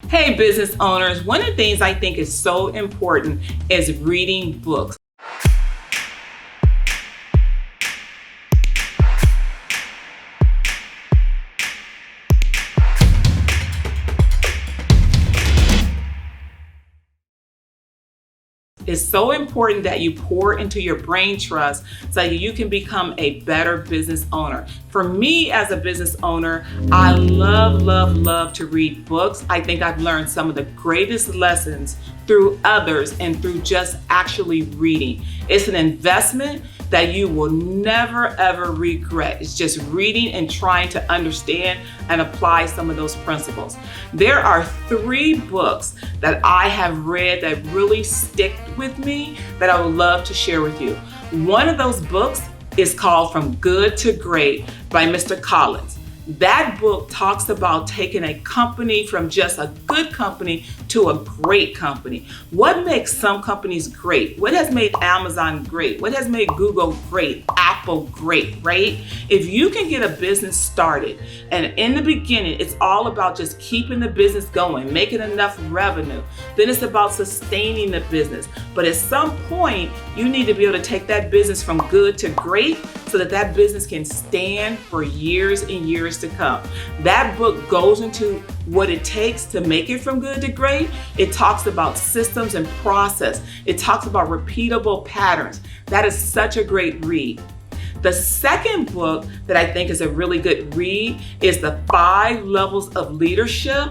Hey business owners, one of the things I think is so important is reading books. It's so important that you pour into your brain trust so that you can become a better business owner. For me as a business owner, I love to read books. I think I've learned some of the greatest lessons through others and through just actually reading. It's an investment that you will never ever regret. It's just reading and trying to understand and apply some of those principles. There are 3 books that I have read that really stick with me that I would love to share with you. One of those books is called From Good to Great by Mr. Collins. That book talks about taking a company from just a good company to a great company. What makes some companies great? What has made Amazon great? What has made Google great? Apple great, right? If you can get a business started and in the beginning, it's all about just keeping the business going, making enough revenue, then it's about sustaining the business. But at some point, you need to be able to take that business from good to great so that that business can stand for years and years to come. That book goes into what it takes to make it from good to great. It talks about systems and process. It talks about repeatable patterns. That is such a great read. The second book that I think is a really good read is The 5 Levels of Leadership,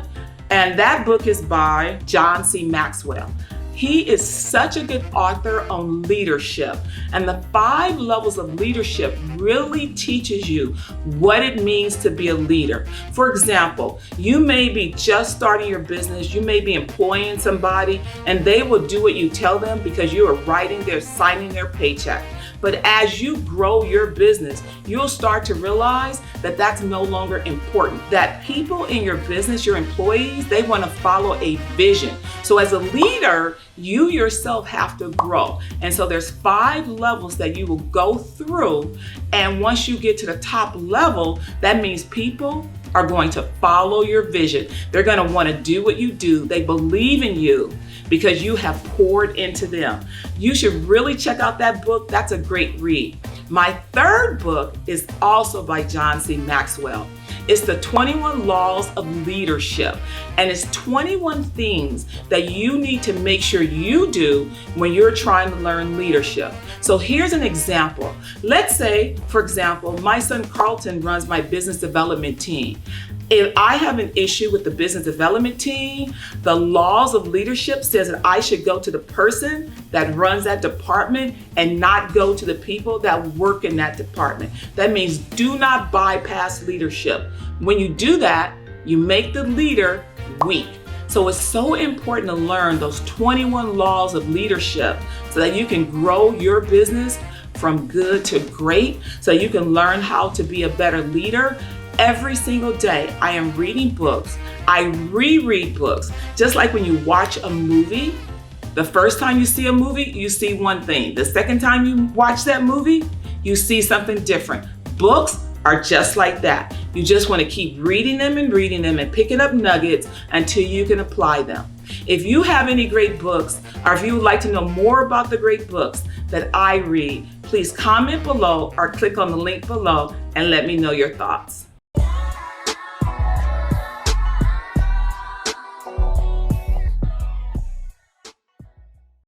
and that book is by John C. Maxwell. He is such a good author on leadership, and the 5 levels of leadership really teaches you what it means to be a leader. For example, you may be just starting your business, you may be employing somebody, and they will do what you tell them because you are signing their paycheck. But as you grow your business, you'll start to realize that that's no longer important. That people in your business, your employees, they want to follow a vision. So as a leader, you yourself have to grow. And so there's 5 levels that you will go through. And once you get to the top level, that means people are going to follow your vision. They're going to want to do what you do. They believe in you because you have poured into them. You should really check out that book. That's a great read. My third book is also by John C. Maxwell. It's the 21 Laws of Leadership, and it's 21 things that you need to make sure you do when you're trying to learn leadership. So here's an example. Let's say, for example, my son Carlton runs my business development team. If I have an issue with the business development team, the laws of leadership says that I should go to the person that runs that department and not go to the people that work in that department. That means do not bypass leadership. When you do that, you make the leader weak. So it's so important to learn those 21 laws of leadership so that you can grow your business from good to great, so you can learn how to be a better leader. Every single day, I am reading books. I reread books. Just like when you watch a movie, the first time you see a movie, you see one thing. The second time you watch that movie, you see something different. Books are just like that. You just want to keep reading them and picking up nuggets until you can apply them. If you have any great books, or if you would like to know more about the great books that I read, please comment below or click on the link below and let me know your thoughts.